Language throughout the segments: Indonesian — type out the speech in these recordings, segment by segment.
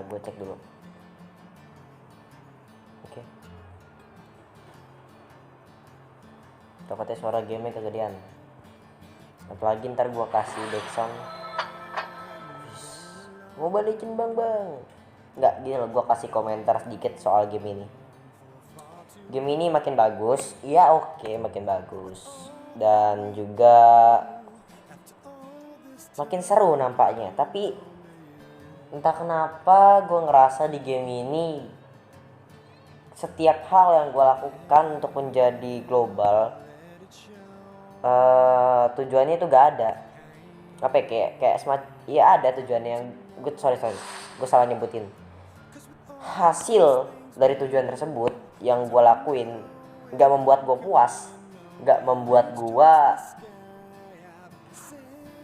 Gue cek dulu. Oke. Takutnya suara game kegedean. Apalagi ntar gue kasih backsound. Mau balikin bang. Nggak, gini loh, gue kasih komentar sedikit soal game ini. Game ini makin bagus, iya oke, makin bagus. Dan juga makin seru nampaknya. Tapi entah kenapa gue ngerasa di game ini setiap hal yang gue lakukan untuk menjadi global, tujuannya itu gak ada. Apa ya, kayak smart, iya ada tujuannya yang sorry gue salah nyebutin. Hasil dari tujuan tersebut yang gue lakuin gak membuat gue puas, gak membuat gue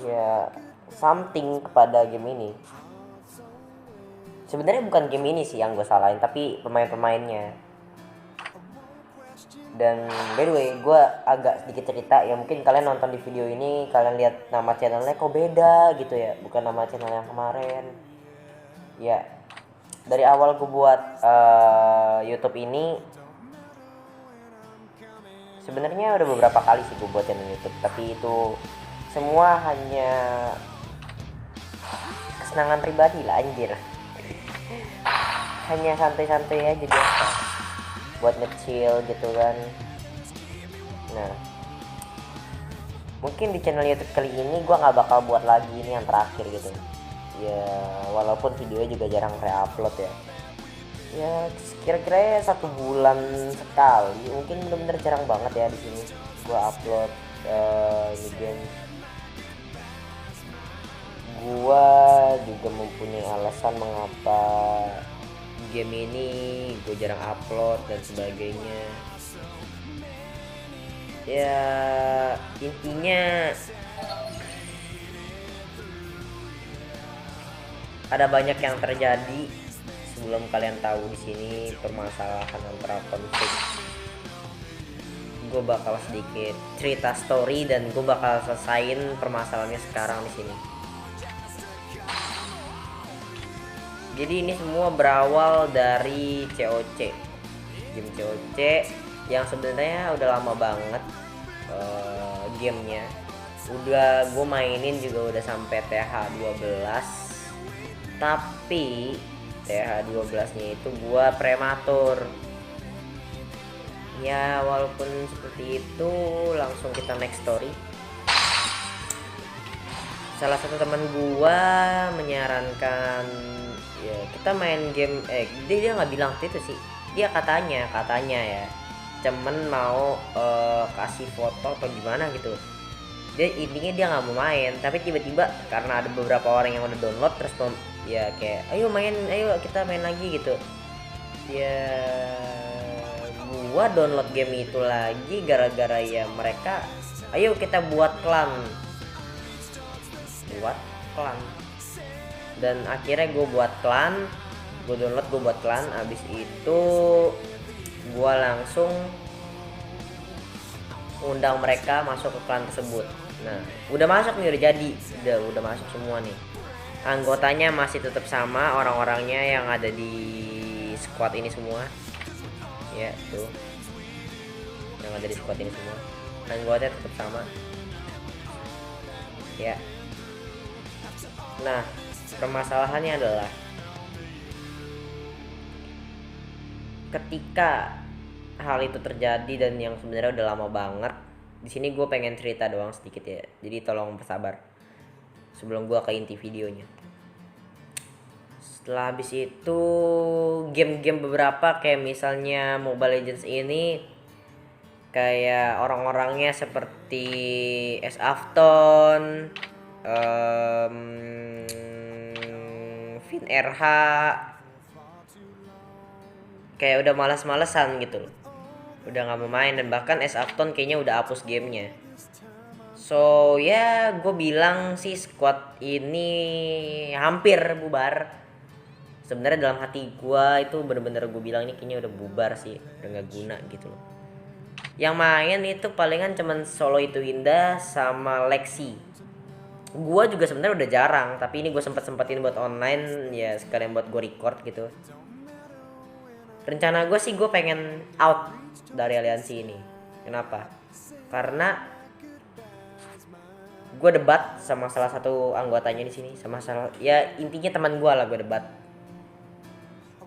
ya something kepada game ini. Sebenarnya bukan game ini sih yang gue salahin, tapi pemain-pemainnya. Dan by the way, gue agak sedikit cerita ya, mungkin kalian nonton di video ini kalian lihat nama channelnya kok beda gitu ya, bukan nama channel yang kemarin ya. Dari awal gue buat YouTube ini sebenarnya udah beberapa kali sih gue buat channel YouTube, tapi itu semua hanya kesenangan pribadi lah anjir. Hanya santai-santai aja biasa buat nge-chill gitu kan. Nah, mungkin di channel YouTube kali ini gue nggak bakal buat lagi ini yang terakhir gitu ya, walaupun videonya juga jarang re-upload ya. Ya kira-kira 1 bulan sekali, mungkin bener-bener jarang banget ya di sini gue upload ini game. Gue juga mempunyai alasan mengapa game ini gue jarang upload dan sebagainya. Ya intinya ada banyak yang terjadi sebelum kalian tahu di sini permasalahan antara konflik. Gue bakal sedikit cerita story dan gue bakal selesain permasalahannya sekarang di sini. Jadi ini semua berawal dari COC, game COC yang sebenarnya udah lama banget gamenya. Udah gue mainin juga udah sampai TH12, tapi TH12 nya itu gue prematur. Ya walaupun seperti itu, langsung kita next story. Salah satu teman gue menyarankan ya kita main game, dia nggak bilang itu sih, dia katanya ya cuman mau kasih foto atau gimana gitu. Dia intinya dia nggak mau main, tapi tiba-tiba karena ada beberapa orang yang udah download terus ya kayak ayo kita main lagi gitu ya. Gua download game itu lagi gara-gara ya mereka ayo kita buat klan, dan akhirnya gue buat klan, gue download, gue buat klan. Abis itu gue langsung undang mereka masuk ke klan tersebut. Nah udah masuk nih, udah masuk semua nih. Anggotanya masih tetap sama, orang-orangnya yang ada di squad ini semua ya, tuh yang ada di squad ini semua anggotanya tetap sama ya. Nah permasalahannya adalah ketika hal itu terjadi dan yang sebenarnya udah lama banget. Di sini gue pengen cerita doang sedikit ya, jadi tolong bersabar sebelum gue ke inti videonya. Setelah habis itu game-game beberapa kayak misalnya Mobile Legends ini, kayak orang-orangnya seperti Afton, Vin RH, kayak udah malas-malesan gitu loh, udah nggak mau main, dan bahkan Afton kayaknya udah hapus gamenya. So ya gue bilang sih squad ini hampir bubar. Sebenarnya dalam hati gue itu bener-bener gue bilang ini kayaknya udah bubar sih, udah nggak guna gitu loh. Yang main itu palingan cuman Solo itu Indah sama Lexi. Gua juga sebenarnya udah jarang, tapi ini gue sempetin buat online ya, sekalian buat gue record gitu. Rencana gue sih gue pengen out dari aliansi ini. Kenapa? Karena gue debat sama salah satu anggotanya di sini, sama salah, ya intinya teman gue lah, gue debat.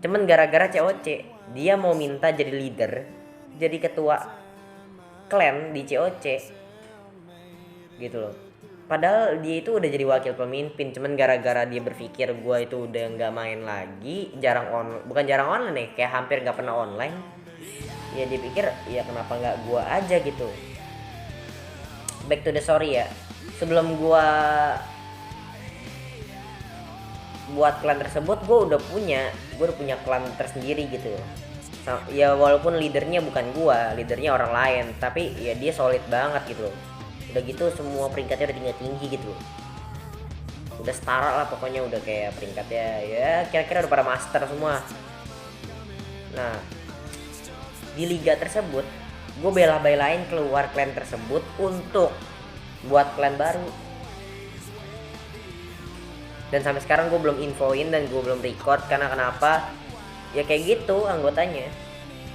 Cuman gara-gara COC dia mau minta jadi leader, jadi ketua klan di COC gitu loh. Padahal dia itu udah jadi wakil pemimpin, cuman gara-gara dia berpikir gue itu udah nggak main lagi, bukan jarang online nih, kayak hampir nggak pernah online. Ya dia pikir ya kenapa nggak gue aja gitu. Back to the story ya. Sebelum gue buat klan tersebut, gue udah punya klan tersendiri gitu. Ya walaupun leadernya bukan gue, leadernya orang lain, tapi ya dia solid banget gitu loh. Udah gitu semua peringkatnya udah tinggi gitu, udah setara lah pokoknya, udah kayak peringkatnya ya kira-kira udah pada master semua. Nah di liga tersebut gue bela-belain keluar klan tersebut untuk buat klan baru, dan sampai sekarang gue belum infoin dan gue belum record. Karena kenapa? Ya kayak gitu anggotanya,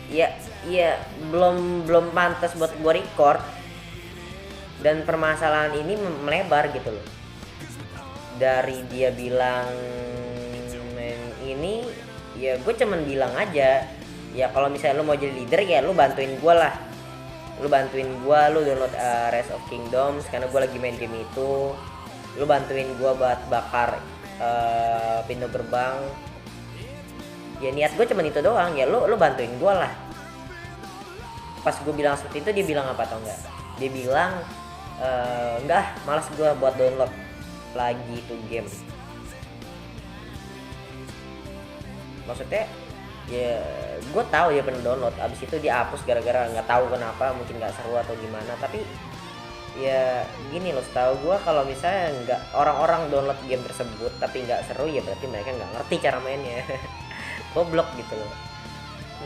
ya belum pantas buat gue record. Dan permasalahan ini melebar gitu loh. Dari dia bilang ini, ya gue cuman bilang aja, ya kalau misalnya lu mau jadi leader ya lu bantuin gue lah. Lu download Rise of Kingdoms karena gue lagi main game itu. Lu bantuin gue buat bakar pintu gerbang. Ya niat gue cuman itu doang, ya lu bantuin gue lah. Pas gue bilang seperti itu, dia bilang apa tau enggak? Dia bilang enggak, malas gue buat download lagi tuh game. Maksudnya ya gue tahu dia pernah download, abis itu dia hapus gara-gara nggak tahu kenapa, mungkin nggak seru atau gimana. Tapi ya gini loh, setahu gue kalau misalnya nggak, orang-orang download game tersebut tapi nggak seru, ya berarti mereka nggak ngerti cara mainnya. Goblok gitu loh.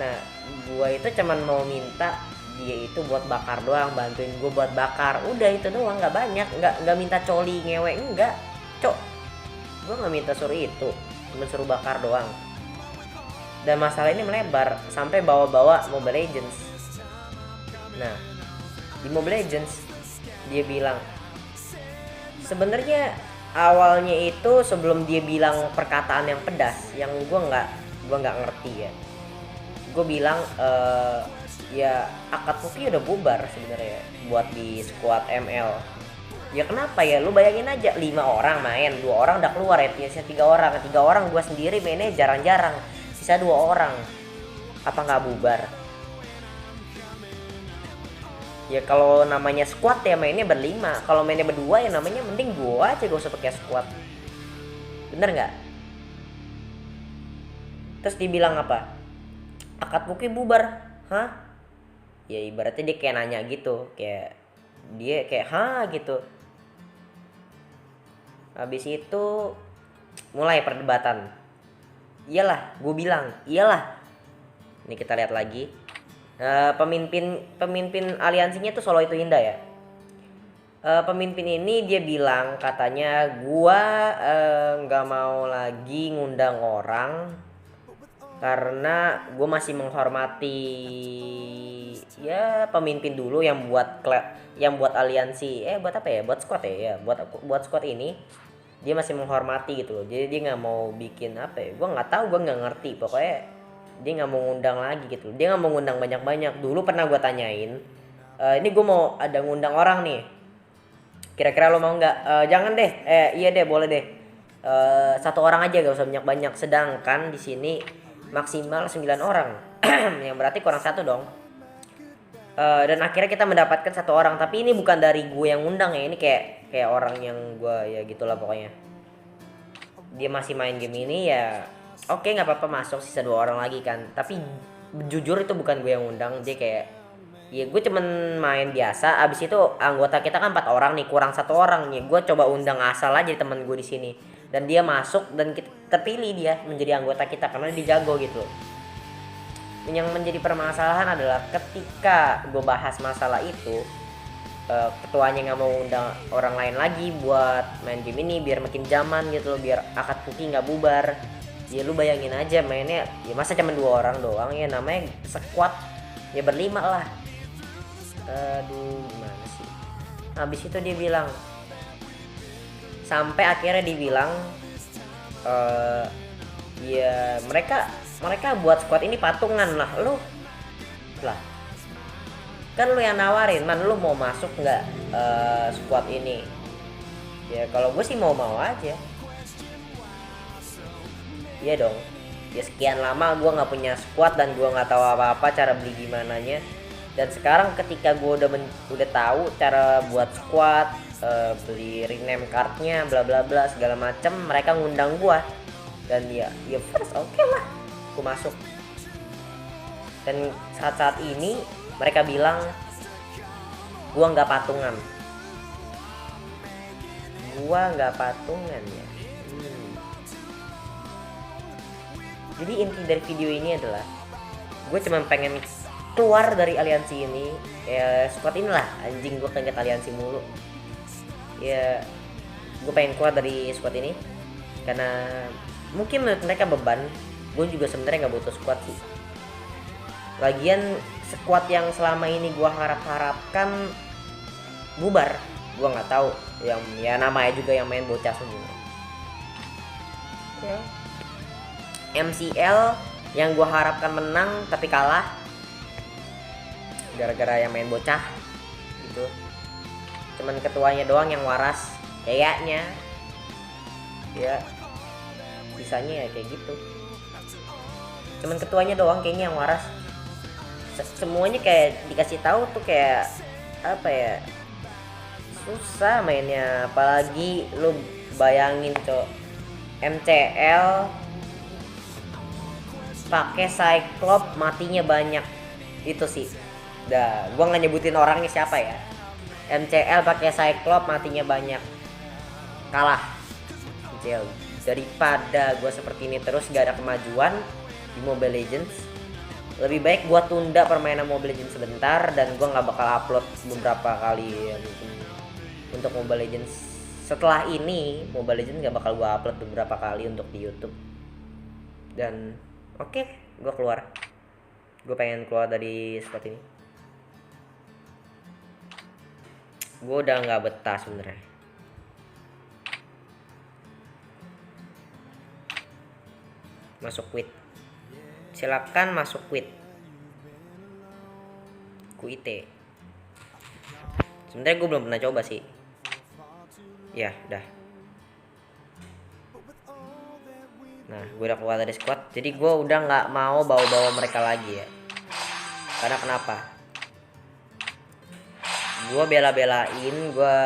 Nah gue itu cuman mau minta dia itu buat bakar doang, bantuin gue buat bakar, udah itu doang, nggak banyak, nggak minta coli ngewek, enggak cok, gue nggak minta suruh itu, cuma suruh bakar doang. Dan masalah ini melebar sampai bawa-bawa Mobile Legends. Nah di Mobile Legends dia bilang, sebenarnya awalnya itu sebelum dia bilang perkataan yang pedas yang gue nggak ngerti ya, gue bilang ya Akatsuki udah bubar sebenarnya buat di squad ML. Ya kenapa ya, lu bayangin aja 5 orang main, 2 orang udah keluar ya, sisa 3 orang, gua sendiri mainnya jarang-jarang, sisa 2 orang, apa nggak bubar? Ya kalau namanya squad ya mainnya berlima, kalau mainnya berdua ya namanya mending gua aja, gak usah pakai squad, bener nggak? Terus dibilang apa? Akatsuki bubar, hah? Ya ibaratnya dia kayak nanya gitu, kayak dia kayak gitu. Habis itu mulai perdebatan. Iyalah, gue bilang iyalah. Ini kita lihat lagi. Pemimpin aliansinya tuh Solo itu Indah ya. Pemimpin ini dia bilang katanya gua nggak mau lagi ngundang orang karena gue masih menghormati ya pemimpin dulu yang buat aliansi, buat apa ya, buat squad ya, buat squad ini dia masih menghormati gitu loh. Jadi dia nggak mau bikin apa ya, gue nggak tahu, gue nggak ngerti, pokoknya dia nggak mau ngundang lagi gitu. Dia nggak mau ngundang banyak-banyak. Dulu pernah gue tanyain, ini gue mau ada ngundang orang nih, kira-kira lo mau nggak? Jangan deh, iya deh, boleh deh, 1 orang aja, gak usah banyak-banyak. Sedangkan di sini maksimal 9 orang yang berarti kurang 1 dong. Dan akhirnya kita mendapatkan 1 orang, tapi ini bukan dari gue yang ngundang ya, ini kayak orang yang gue ya gitulah pokoknya. Dia masih main game ini ya, oke, nggak apa-apa, masuk sisa 2 orang lagi kan. Tapi jujur itu bukan gue yang ngundang, dia kayak ya gue cuman main biasa. Abis itu anggota kita kan 4 orang nih, kurang 1 orang nih, gue coba undang asal aja teman gue di sini, dan dia masuk dan terpilih dia menjadi anggota kita karena dia jago gitu. Yang menjadi permasalahan adalah ketika gue bahas masalah itu, ketuanya nggak mau undang orang lain lagi buat main game ini biar makin zaman gitu loh, biar akad Puki nggak bubar. Ya lu bayangin aja mainnya ya masa cuma 2 orang doang ya, namanya squad ya berlima lah. Aduh gimana sih. Habis itu dia bilang, sampai akhirnya dibilang ya mereka buat squad ini patungan lah. Lu lah kan lu yang nawarin, man lu mau masuk nggak squad ini? Ya kalau gue sih mau aja. Iya dong. Ya sekian lama gue nggak punya squad dan gue nggak tahu apa-apa cara beli gimana nya. Dan sekarang ketika gue udah tahu cara buat squad, beli rename cardnya, bla bla bla segala macem, mereka ngundang gue. Dan ya first oke lah, gue masuk. Dan saat ini mereka bilang gua nggak patungan ya. Jadi inti dari video ini adalah gue cuma pengen keluar dari aliansi ini ya, squad inilah anjing, gue keinget aliansi mulu ya. Gue pengen keluar dari squad ini karena mungkin menurut mereka beban. Gue juga sebenarnya nggak butuh squad sih. Lagian squad yang selama ini gue harapkan bubar, gue nggak tahu. Yang ya namanya juga yang main bocah semua ya. MCL yang gue harapkan menang tapi kalah gara-gara yang main bocah gitu. Cuman ketuanya doang yang waras kayaknya ya, sisanya ya kayak gitu. Cuman ketuanya doang kayaknya yang waras. Semuanya kayak dikasih tahu tuh kayak apa ya, susah mainnya. Apalagi lu bayangin cok, MCL pakai Cyclops matinya banyak itu sih. Dah, gua nggak nyebutin orangnya siapa ya. MCL pakai Cyclops matinya banyak, kalah MCL. Daripada gua seperti ini terus gak ada kemajuan di Mobile Legends, lebih baik gua tunda permainan Mobile Legends sebentar dan gua nggak bakal upload beberapa kali ya, mungkin untuk Mobile Legends. Setelah ini Mobile Legends nggak bakal gua upload beberapa kali untuk di YouTube. Dan oke, gua keluar. Gue pengen keluar dari spot ini. Gue udah nggak betah sebenarnya. Masuk quit. Silakan masuk quit. Quit. Sebenarnya gue belum pernah coba sih. Ya, dah. Nah, gue udah keluar dari squad. Jadi gue udah nggak mau bawa-bawa mereka lagi ya. Karena kenapa? Gue bela-belain, gue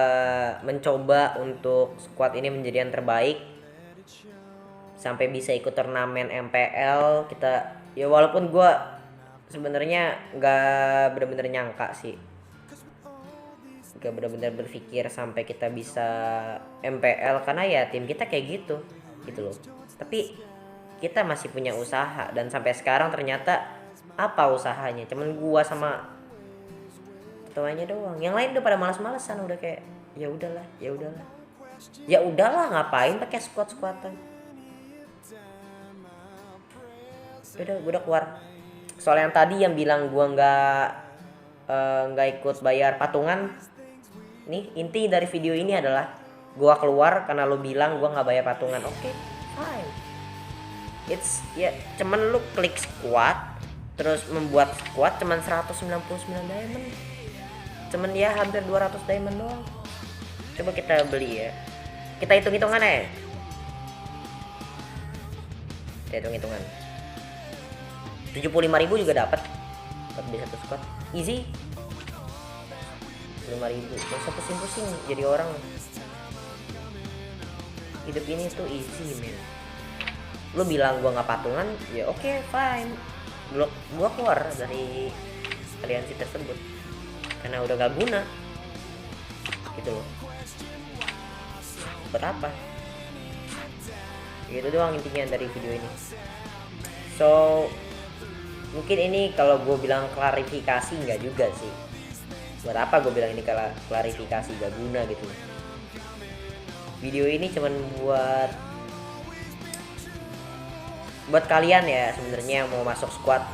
mencoba untuk squad ini menjadi yang terbaik sampai bisa ikut turnamen MPL kita. Ya walaupun gue sebenarnya nggak benar-benar nyangka sih, nggak benar-benar berpikir sampai kita bisa MPL, karena ya tim kita kayak gitu loh. Tapi kita masih punya usaha dan sampai sekarang ternyata apa usahanya? Cuman gua sama ketuanya doang. Yang lain udah pada malas-malesan, udah kayak ya udahlah ngapain pakai squad-squadan. Udah, gua udah keluar. Soal yang tadi yang bilang gua nggak ikut bayar patungan, nih inti dari video ini adalah gua keluar karena lu bilang gua nggak bayar patungan. Oke, fine. It's ya cuman lu klik squad terus membuat squad cuman 199 diamond. Cuman ya hampir 200 diamond doang. Coba kita beli ya. Kita hitung-hitungan ya. Kita hitung-hitungan. 75.000 juga dapat buat beli satu squad. Easy. 5.000. Gak usah pusing-pusing jadi orang. Hidup ini tuh easy, man. Lu bilang gua nggak patungan, ya oke, fine. Gua keluar dari aliansi tersebut karena udah gak guna gitu loh. Buat apa? Gitu doang intinya dari video ini. So mungkin ini kalau gue bilang klarifikasi nggak juga sih. Buat apa gue bilang ini klarifikasi, gak guna gitu. Video ini cuman buat kalian ya sebenarnya yang mau masuk squad.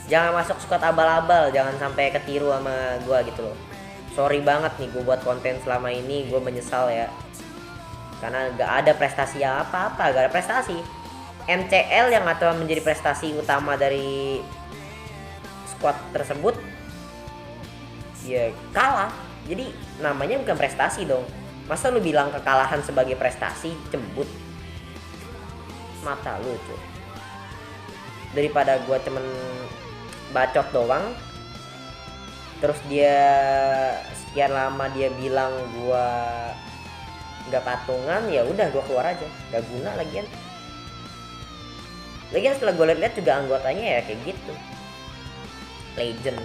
Jangan masuk squad abal-abal, jangan sampai ketiru sama gue gitu loh. Sorry banget nih gue buat konten selama ini, gue menyesal ya. Karena gak ada prestasi apa-apa, gak ada prestasi. MCL yang atau menjadi prestasi utama dari squad tersebut ya kalah. Jadi namanya bukan prestasi dong. Masa lu bilang kekalahan sebagai prestasi, cembut. Mata lu cuy. Daripada gue cuman bacot doang, terus dia sekian lama dia bilang gue nggak patungan, ya udah gue keluar aja, nggak guna lagian setelah gue lihat juga anggotanya ya kayak gitu, legend.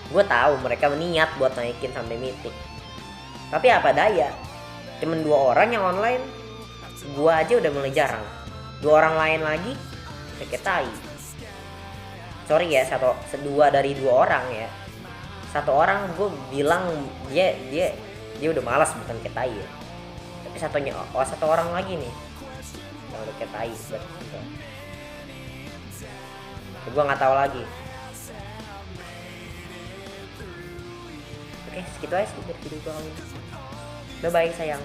Gue tahu mereka niat buat naikin sampai mythic, tapi apa daya, cuman 2 orang yang online. Gue aja udah mulai jarang, 2 orang lain lagi kayak tai. Sorry ya, 2 dari 2 orang ya. 1 orang gue bilang dia udah malas, bukan kayak tai ya. Tapi 1 orang lagi nih yang udah kayak tai buat gitu. Gue nggak tahu lagi. Oke, segitu aja sih dari video gue kali ini. Bye bye sayang.